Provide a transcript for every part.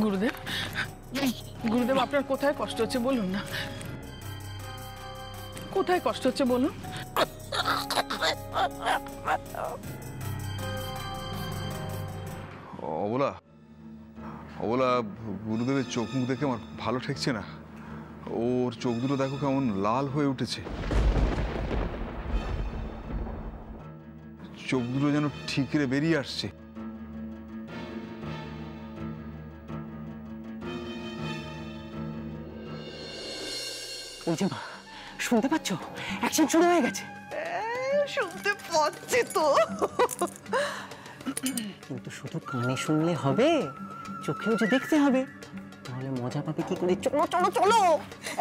গুরুদেব, গুরুদেব আপনার কোথায় কষ্ট হচ্ছে বলুন না, কোথায় কষ্ট হচ্ছে বলুন। অবলা, অবলা, গুরুদেবের চোখ মুখ দেখে আমার ভালো ঠেকছে না। ওর চোখ দুটো দেখো কেমন লাল হয়ে উঠেছে, চোখ দুটো যেন ঠিকরে বেরিয়ে আসছে। ওই যে মা, শুনতে পাচ্ছ? অ্যাকশন শুরু হয়ে গেছে। শুনতে পাচ্ছি তো, কিন্তু শুধু কানে শুনলে হবে, চোখেও যে দেখতে হবে, তাহলে মজা পাবে কি করে? চলো চলো চলো।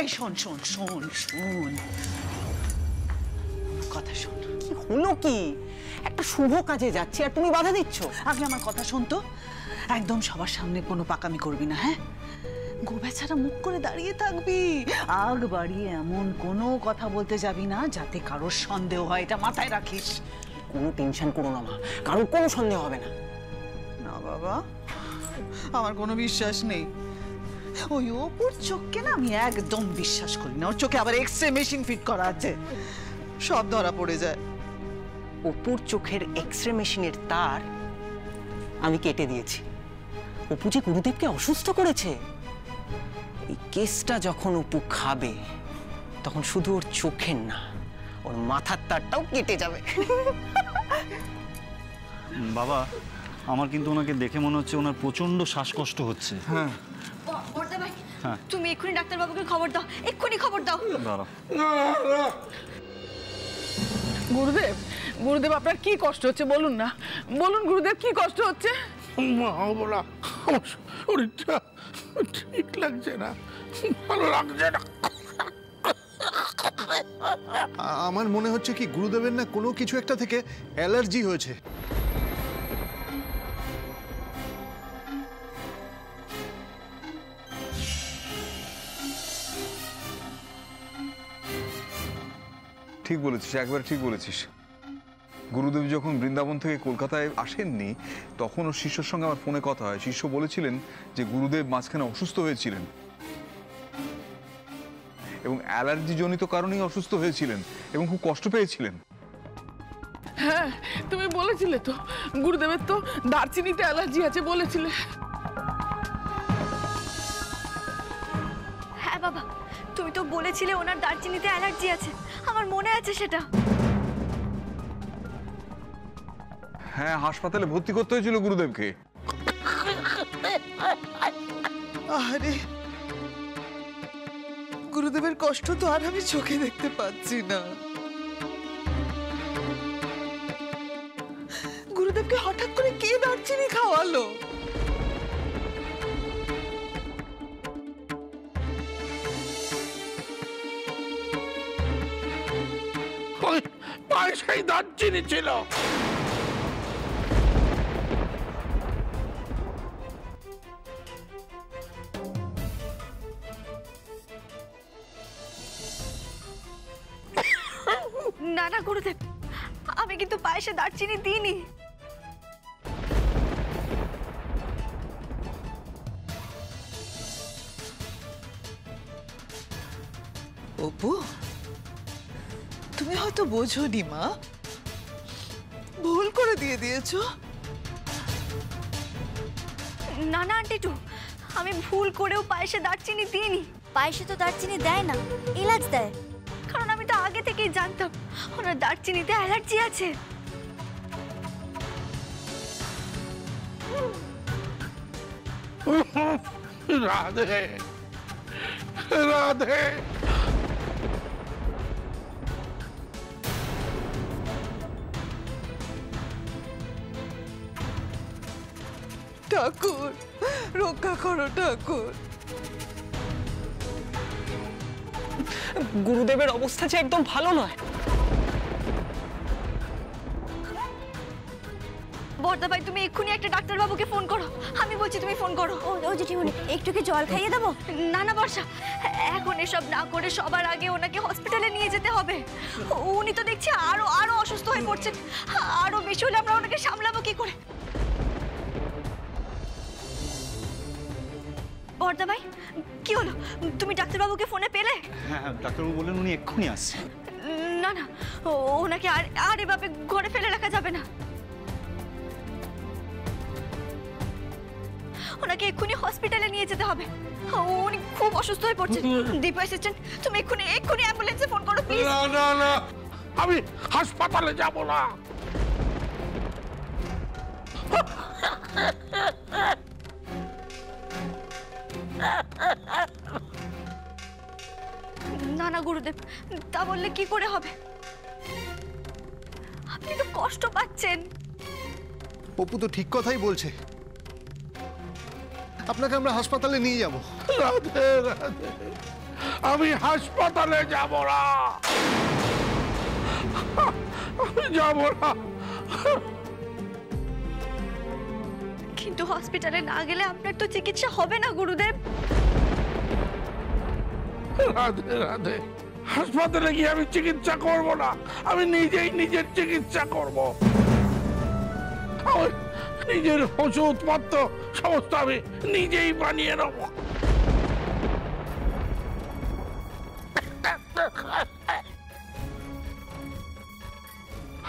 এই শোন শোন শোন শোন, কথা শোন। কি হলো কি? একটা শুভ কাজে যাচ্ছি আর তুমি বাধা দিচ্ছ। আগে আমার কথা শোন তো, একদম সবার সামনে কোনো পাকামি করবি না, হ্যাঁ? গোবেচারা মুখ করে দাঁড়িয়ে থাকবি, আগ বাড়িয়ে এমন কোনো কথা বলতে যাবি না যাতে কারোর সন্দেহ হয়, এটা মাথায় রাখিস। কোনো টেনশন করো না মা, কারোর কোনো সন্দেহ হবে না। না বাবা, আমার কোনো বিশ্বাস নেই। ওই অপুর চোখকে না আমি একদম বিশ্বাস করি না। ওর চোখে আবার এক্সরে মেশিন ফিট করা আছে, সব ধরা পড়ে যায়। অপুর চোখের এক্সরে মেশিনের তার আমি কেটে দিয়েছি। অপু যে গুরুদেবকে অসুস্থ করেছে, এই কেসটা যখন অপু খাবে তখন শুধু ওর চোখের না, ওর মাথার তারটাও কেটে যাবে। বাবা, আমার কিন্তু ওনাকে দেখে মনে হচ্ছে ওনার প্রচন্ড শ্বাসকষ্ট হচ্ছে। হ্যাঁ, তুমি এক্ষুনি ডাক্তারবাবুকে খবর দাও, এক্ষুনি খবর দাও। গুরুদেব, গুরুদেব আপনার কি কষ্ট হচ্ছে বলুন না, বলুন গুরুদেব কি কষ্ট হচ্ছে? বলা আমার শরীরটা ঠিক লাগছে না, ভালো লাগছে না। আমার মনে হচ্ছে কি গুরুদেবের না কোনো কিছু একটা থেকে অ্যালার্জি হয়েছে। ঠিক বলেছিস, একবার ঠিক বলেছিস। গুরুদেব যখন বৃন্দাবন থেকে কলকাতায় আসেননি তখন ওর শিষ্যর সঙ্গে আমার ফোনে কথা হয়। শিষ্য বলেছিলেন যে গুরুদেব মাঝখানে অসুস্থ হয়েছিলেন এবং অ্যালার্জি জনিত কারণেই অসুস্থ হয়েছিলেন এবং খুব কষ্ট পেয়েছিলেন। হ্যাঁ, তুমি বলেছিলে তো গুরুদেবের তো দারচিনিতে অ্যালার্জি আছে বলেছিলে। হ্যাঁ বাবা, তুমি তো বলেছিলে ওনার দারচিনিতে অ্যালার্জি আছে, আমার মনে আছে সেটা। হ্যাঁ, হাসপাতালে ভর্তি করতে হয়েছিল গুরুদেবকে। আরে গুরুদেবের কষ্ট তো আর আমি চোখে দেখতে পাচ্ছি না। গুরুদেবকে হঠাৎ করে কে দারচিনি খাওয়ালো? পয়সাই দারচিনি ছিল। না না গুরুদেব, আমি কিন্তু পায়েসে দারচিনি দিইনি। অপু, তুমি হয়তো বোঝোনি মা, ভুল করে দিয়ে দিয়েছো। না না আন্টিটু, আমি ভুল করেও পায়েসে দারচিনি দিইনি। পায়েসে তো দারচিনি দেয় না, এলাচ দেয়। কারণ আমি তো আগে থেকেই জানতাম ওনার দারচিনিতে অ্যালার্জি আছে। রাধে রাধে। ঠাকুর রক্ষা করো ঠাকুর। গুরুদেবের অবস্থা যে একদম ভালো নয়। বর্দা ভাই তুমি এক্ষুনি একটা ডাক্তারবাবুকে ফোন করো। আমি বলছি তুমি ফোন করো। ও জেঠিমণি একটু কি জল খাইয়ে দেবো? না না বর্ষা, এখন এসব না করে সবার আগে ওনাকে হসপিটালে নিয়ে যেতে হবে। উনি তো দেখছি আরো আরো অসুস্থ হয়ে পড়ছেন। আরো বেশি হলে আমরা ওনাকে সামলাবো কি করে? বর্দা ভাই কি হলো? তুমি ডাক্তারবাবুকে ফোনে পেলে? হ্যাঁ, ডাক্তারবাবু বললেন উনি এক্ষুনি আসছে। না না, ওনাকে আর এভাবে ঘরে ফেলে রাখা যাবে না। ওনাকে এক্ষুনি হসপিটালে নিয়ে যেতে হবে। উনি খুব অসুস্থ হয়ে পড়ছেন। দীপু অ্যাসিস্ট্যান্ট, তুমি এক্ষুনি অ্যাম্বুলেন্সে ফোন করো প্লিজ। না না না, আমি হাসপাতালে যাব না। না না গুরুদেব, তা বললে কি করে হবে? আপনি তো কষ্ট পাচ্ছেন। অপু তো ঠিক কথাই বলছে, আপনাকে আমরা হাসপাতালে নিয়ে যাব। রাধে রাধে, আমি হাসপাতালে যাব না, আমি যাব না। কিন্তু হসপিটালে না গেলে আপনার তো চিকিৎসা হবে না গুরুদেব। রাধে রাধে, হাসপাতালে গিয়ে আমি চিকিৎসা করব না, আমি নিজেই নিজের চিকিৎসা করব। আমার নিজের ওষুধপত্র সমস্ত আমি নিজেই বানিয়ে নেব।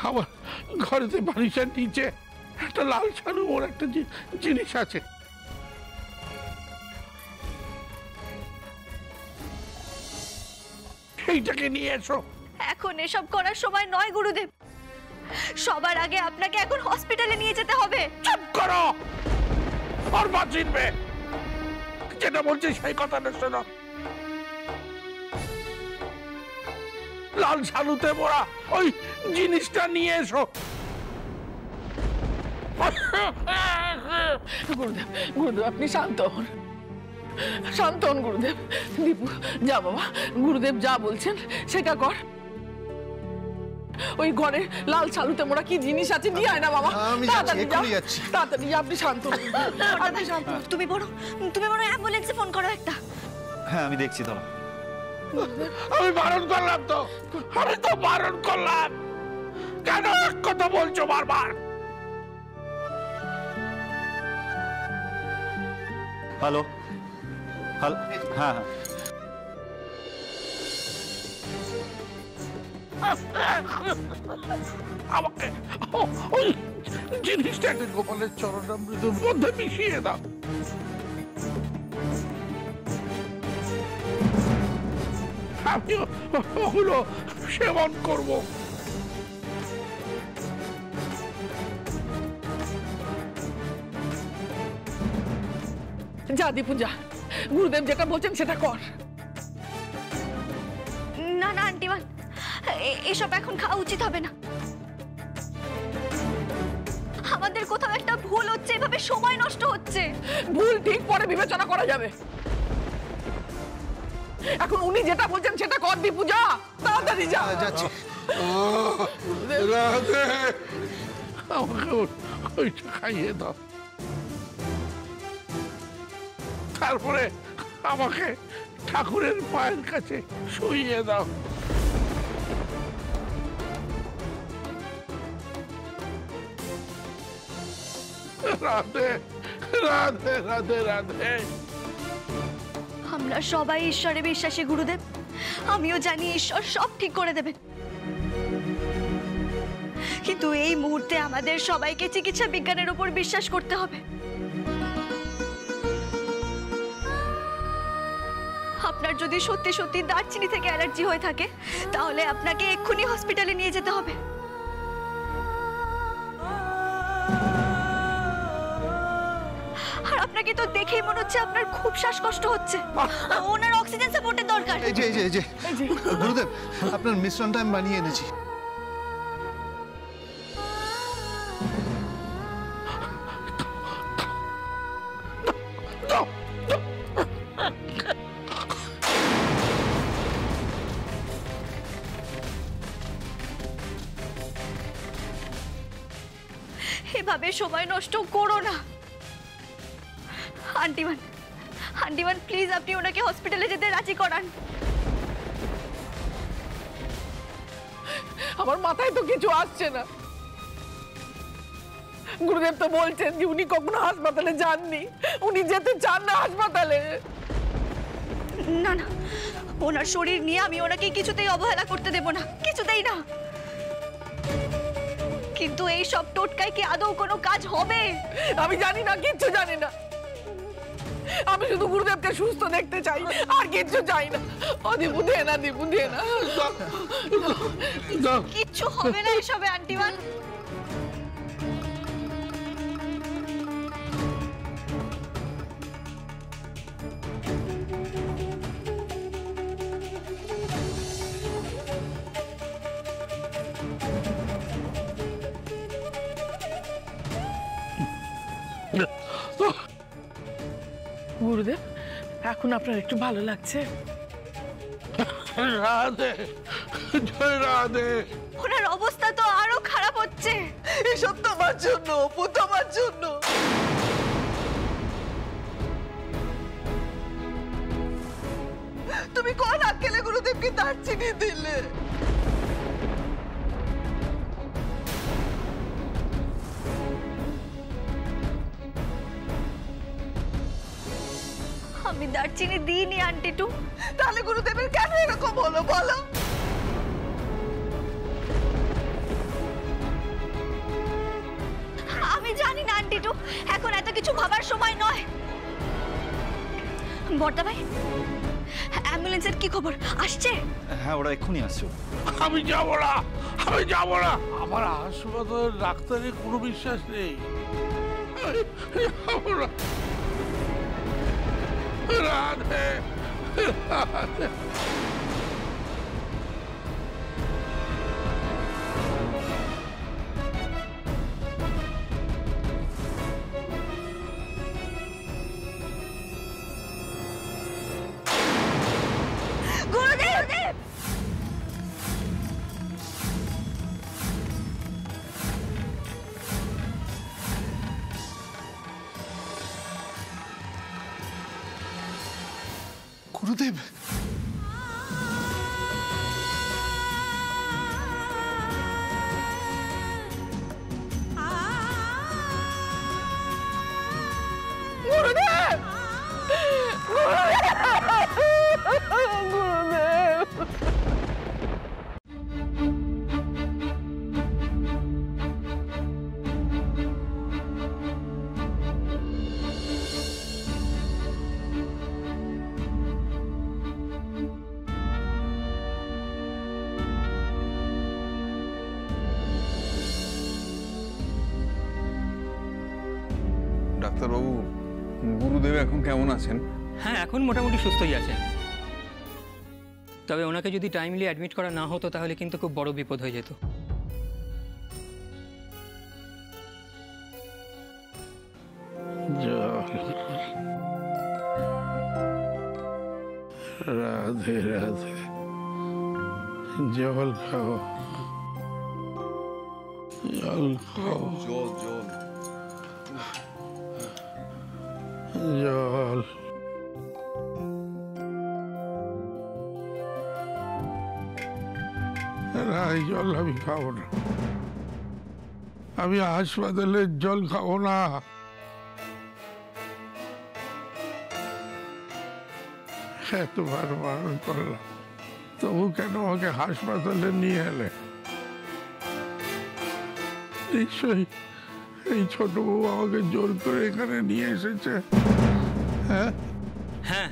আমার ঘরেতে বালিশের নিচে একটা লাল ছাড়ু ওর একটা জিনিস আছে, সেইটাকে নিয়ে এসো। এখন এসব করার সময় নয় গুরুদেব, সবার আগে আপনাকে এখন হসপিটালে নিয়ে যেতে হবে। চুপ করো, আর বাঁচিনবে, যেটা বলছি সেই কথাটা শোনো। লাল শালুতে মোড়া ওই জিনিসটা নিয়ে এসো। গুরুদেব আপনি শান্ত হন, শান্ত হন গুরুদেব। দীপু যা বাবা, গুরুদেব যা বলছেন সেটা কর। ওই ঘরে লাল শালুতে মোড়া কি জিনিস আছে নিয়ে আয় না বাবা। আমি যাচ্ছি, এক্ষুনি যাচ্ছি। তাড়াতাড়ি যা, আপনি শান্ত হন, আপনি শান্ত হন। তুমি বড় অ্যাম্বুলেন্সে ফোন করো একটা। হ্যাঁ, আমি দেখছি দাঁড়া। আমি বারণ করলাম তো, আমি তো বারণ করলাম, কেন এক কথা বলছো বারবার? হ্যালো হ্যালো, হ্যাঁ হ্যাঁ, আমাকে ওই জিনিসটাকে গোপালের চরণামৃতের মধ্যে মিশিয়ে দাও। আমি ওগুলো সেবন করব। যা দীপু যা, গুরুদেব যেটা বলছেন সেটা কর। না না আন্টিমান, এসব এখন খাওয়া উচিত হবে না। আমাদের কোথাও একটা ভুল হচ্ছে, এভাবে সময় নষ্ট হচ্ছে। ভুল ঠিক পরে বিবেচনা করা যাবে, এখন উনি যেটা বলছেন সেটা কর। দীপু যা, তাড়াতাড়ি যা। যাচ্ছি। রাধে, আমাকে ওইটা খাইয়ে দাও, তারপরে আমাকে ঠাকুরের পায়ের কাছে শুইয়ে দাও। রাধে রাধে রাধে রাধে। আমরা সবাই ঈশ্বরে বিশ্বাসী গুরুদেব, আমিও জানি ঈশ্বর সব ঠিক করে দেবেন, কিন্তু এই মুহূর্তে আমাদের সবাইকে চিকিৎসা বিজ্ঞানের উপর বিশ্বাস করতে হবে। আপনার যদি সত্যি সত্যি দারচিনি থেকে অ্যালার্জি হয়ে থাকে তাহলে আপনাকে এক্ষুনি হসপিটালে নিয়ে যেতে হবে। আর আপনাকে তো দেখেই মনে হচ্ছে আপনার খুব শ্বাসকষ্ট হচ্ছে, ওনার অক্সিজেন সাপোর্টের দরকার। এই যে গুরুদেব, আপনার মিশ্রণটা আমি বানিয়ে এনেছি। এভাবে সময় নষ্ট করো না। আন্টিমান প্লিজ আপনি ওনাকে হসপিটালে যেতে রাজি করান। আমার মাথায় তো কিছু আসছে না। গুরুদেব তো বলছেন যে উনি কখনো হাসপাতালে যাননি, উনি যেতে চান না হাসপাতালে। না না, ওনার শরীর নিয়ে আমি ওনাকে কিছুতেই অবহেলা করতে দেব না, কিছুতেই না। কিন্তু এই সব টোটকায় কি আদৌ কোনো কাজ হবে? আমি জানি না, কিচ্ছু জানি না। আমি শুধু গুরুদেবকে সুস্থ দেখতে চাই, আর কিচ্ছু চাই না। ও দীপু, দে না, দীপু দে না। কিচ্ছু হবে না এসবে আন্টিমান। গুরুদেব, এখন আপনার একটু ভালো লাগছে? রাধে, জয় রাধে। ওনার অবস্থা তো আরো খারাপ হচ্ছে। এসব তোমার জন্য, অপু, তোমার জন্য। তুমি কোন আক্কেলে গুরুদেবকে দারচিনি দিলে? আমি দারচিনি দিইনি আন্টিটু। তাহলে গুরুদেবের কেন এরকম হলো বলো? আমি জানি না আন্টিটু, এখন এত কিছু ভাবার সময় নয়। বর্দা ভাই, অ্যাম্বুলেন্সের কি খবর? আসছে? হ্যাঁ, ওরা এক্ষুনি আসছে। আমি যাব না, আমি যাব না। আমার হাসপাতালের ডাক্তারের কোনো বিশ্বাস নেই। যাব না। রাধে, রাধে। গুরুদেব! গুরুদেব, গুরুদেব! গুরুদেব! ডাক্তারবাবু, গুরুদেব এখন কেমন আছেন? হ্যাঁ, এখন মোটামুটি সুস্থই আছেন। তবে ওনাকে যদি টাইমলি অ্যাডমিট করা না হতো তাহলে কিন্তু খুব বড় বিপদ হয়ে যেত। রাধে রাধে। জল খাও, জল খাও, জল জল জল। না, এই জল আমি খাবো না। আমি হাসপাতালের জল খাবো না। এতবার বারণ করলাম, তবু কেন আমাকে হাসপাতালে নিয়ে এলে? নিশ্চয়ই এই ছোট বউ আমাকে জোর করে এখানে নিয়ে এসেছে। হ্যাঁ হ্যাঁ,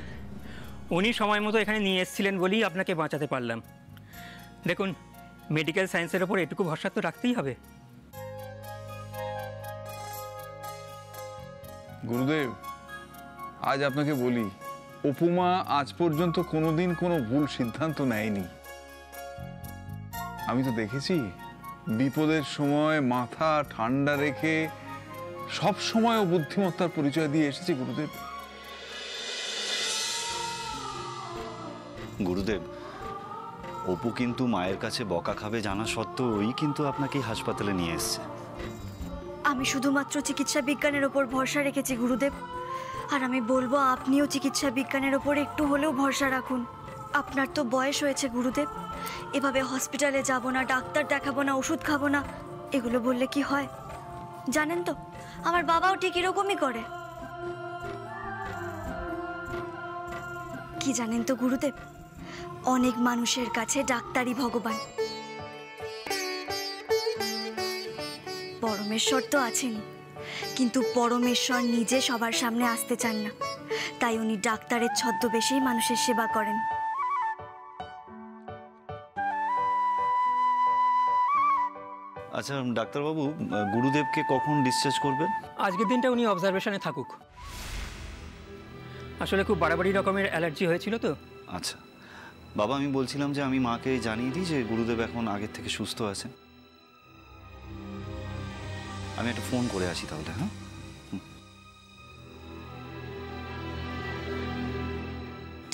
উনি সময় মতো এখানে নিয়ে এসেছিলেন বলেই আপনাকে বাঁচাতে পারলাম। দেখুন, মেডিকেল সায়েন্সের ওপর এটুকু ভরসা তো রাখতেই হবে। গুরুদেব, আজ আপনাকে বলি, অপুমা আজ পর্যন্ত কোনোদিন কোনো ভুল সিদ্ধান্ত নেয়নি। আমি তো দেখেছি বিপদের সময় মাথা ঠান্ডা রেখে সব সময় ও বুদ্ধিমত্তার পরিচয় দিয়ে এসেছে। গুরুদেব, গুরুদেব, অপু কিন্তু মায়ের কাছে বকা খাবে জানা সত্ত্বেও ওই কিন্তু আপনাকে হাসপাতালে নিয়ে এসছে। আমি শুধুমাত্র চিকিৎসা বিজ্ঞানের ওপর ভরসা রেখেছি গুরুদেব। আর আমি বলবো আপনিও চিকিৎসা বিজ্ঞানের ওপর একটু হলেও ভরসা রাখুন। আপনার তো বয়স হয়েছে গুরুদেব, এভাবে হসপিটালে যাব না, ডাক্তার দেখাবো না, ওষুধ খাবো না, এগুলো বললে কি হয়? জানেন তো আমার বাবাও ঠিক এরকমই করে। কি জানেন তো গুরুদেব, অনেক মানুষের কাছে ডাক্তারই ভগবান। পরমেশ্বর তো আছেনই, কিন্তু পরমেশ্বর নিজে সবার সামনে আসতে চান না, তাই উনি ডাক্তারের ছদ্মবেশেই মানুষের সেবা করেন। আচ্ছা ডাক্তারবাবু, গুরুদেবকে কখন ডিসচার্জ করবেন? আজকের দিনটা উনি অবজারভেশনে থাকুক। আসলে খুব বাড়াবাড়ি রকমের অ্যালার্জি হয়েছিল তো। আচ্ছা বাবা, আমি বলছিলাম যে আমি মাকে জানিয়ে দিই যে গুরুদেব এখন আগের থেকে সুস্থ আছেন। আমি একটা ফোন করে আসি তাহলে। হ্যাঁ,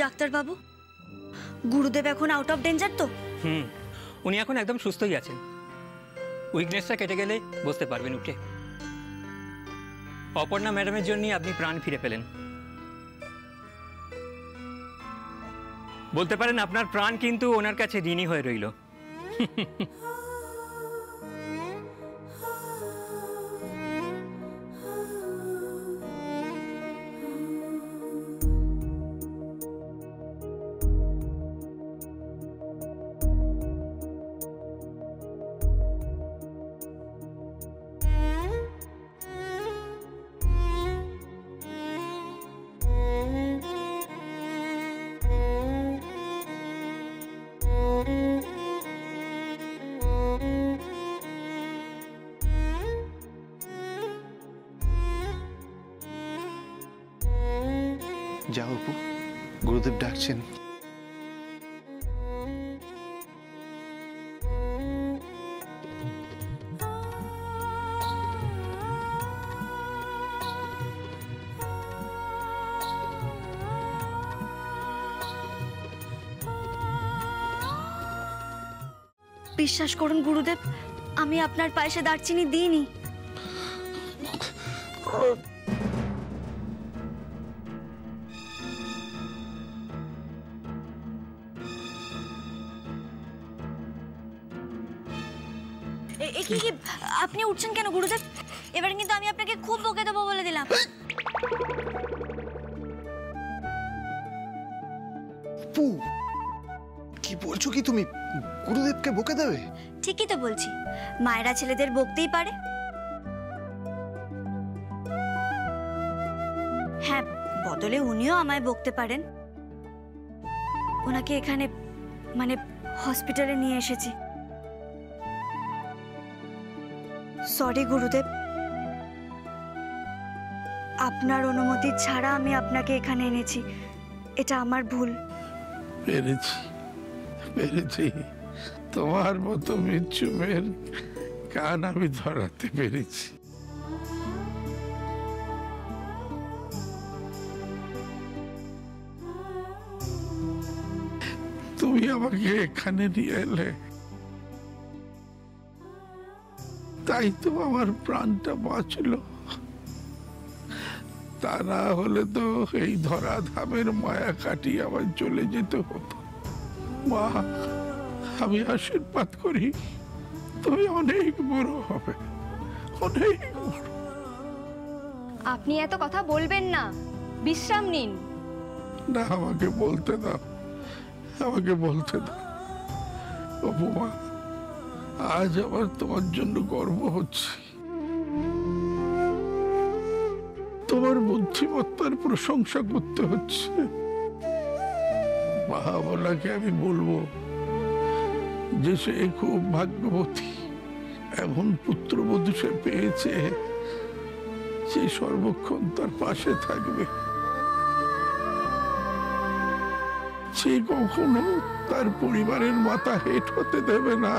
ডাক্তারবাবু, গুরুদেব এখন আউট অফ ডেঞ্জার তো? উনি এখন একদম সুস্থই আছেন। উইকনেসটা কেটে গেলে বুঝতে পারবেন উঠে। অপর্ণা ম্যাডামের জন্য আপনি প্রাণ ফিরে পেলেন। বলতে পারেন আপনার প্রাণ কিন্তু ওনার কাছে ঋণী হয়ে রইল। যাও অপু, গুরুদেব ডাকছেন। বিশ্বাস করুন গুরুদেব, আমি আপনার পায়েসে দারচিনি দিইনি। আপনি উঠছেন কেন গুরুদেব? এবার কিন্তু আমি আপনাকে খুব বকে দেবো বলে দিলাম। অপু, কি বলছো কি তুমি? গুরুদেবকে বকে দেবে? ঠিকই তো বলছি, মায়েরা ছেলেদের বকতেই পারে। হ্যাঁ, বদলে উনিও আমায় বকতে পারেন। ওনাকে এখানে মানে হসপিটালে নিয়ে এসেছি। সরি গুরুদেব, আপনার অনুমতি ছাড়া আমি আপনাকে এখানে এনেছি, এটা আমার ভুল। পেরেছি তোমার মতো মিচ্ছু মেয়ের কান আমি ধরাতে পেরেছি। তুমি আমাকে এখানে নিয়ে এলে, তাই তো আমার প্রাণটা বাঁচলো। তা না হলে তো এই ধরাধামের মায়া কাটিয়ে আবার চলে যেতে হতো। মা, আমি আশীর্বাদ করি তুমি অনেক বড় হবে, অনেক বড়। আপনি এত কথা বলবেন না, বিশ্রাম নিন। না, আমাকে বলতে দাও, আমাকে বলতে দাও। অপু মা, আজ আমার তোমার জন্য গর্ব হচ্ছে। তোমার বুদ্ধিমত্তার প্রশংসা করতে হচ্ছে। মহাবলাকে আমি বলবো যে সে খুব ভাগ্যবতী, এমন পুত্রবধূ সে পেয়েছে যে সর্বক্ষণ তার পাশে থাকবে, সে কখনো তার পরিবারের মাথা হেট হতে দেবে না।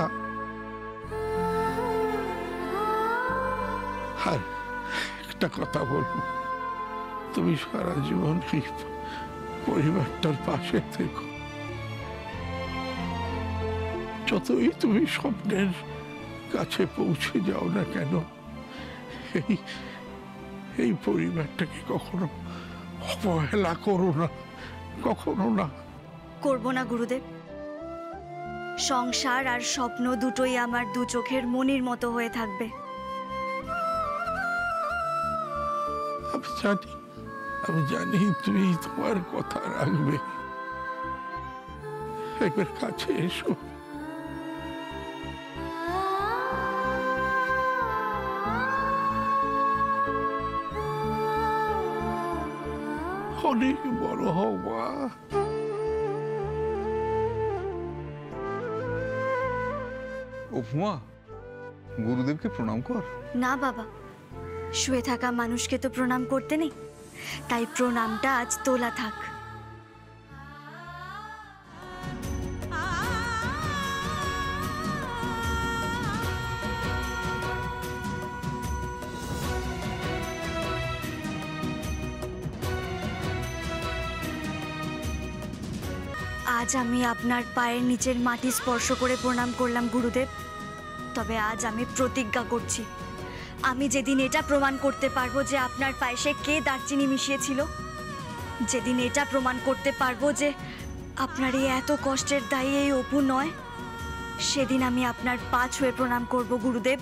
আর একটা কথা বলবো, তুমি সারা জীবন এই পরিবারটার পাশে থেকো। যতই তুমি স্বপ্নের কাছে পৌঁছে যাও না কেন, এই পরিবারটাকে কখনো অবহেলা করো না, কখনো না। করব না গুরুদেব। সংসার আর স্বপ্ন দুটোই আমার দু চোখের মনির মতো হয়ে থাকবে। আমি জানি তুমি তোমার কথা রাখবে। একবার কাছে এসো। অনেক বড় হও মা। উপমা, গুরুদেবকে প্রণাম কর। না বাবা, শুয়ে থাকা মানুষকে তো প্রণাম করতে নেই, তাই প্রণামটা আজ তোলা থাক। আজ আমি আপনার পায়ের নিচের মাটি স্পর্শ করে প্রণাম করলাম গুরুদেব। তবে আজ আমি প্রতিজ্ঞা করছি, আমি যেদিন এটা প্রমাণ করতে পারবো যে আপনার পায়েসে কে দারচিনি মিশিয়েছিল, যেদিন এটা প্রমাণ করতে পারবো যে আপনার এই এত কষ্টের দায়ী এই অপু নয়, সেদিন আমি আপনার পা ছুঁয়ে প্রণাম করব গুরুদেব।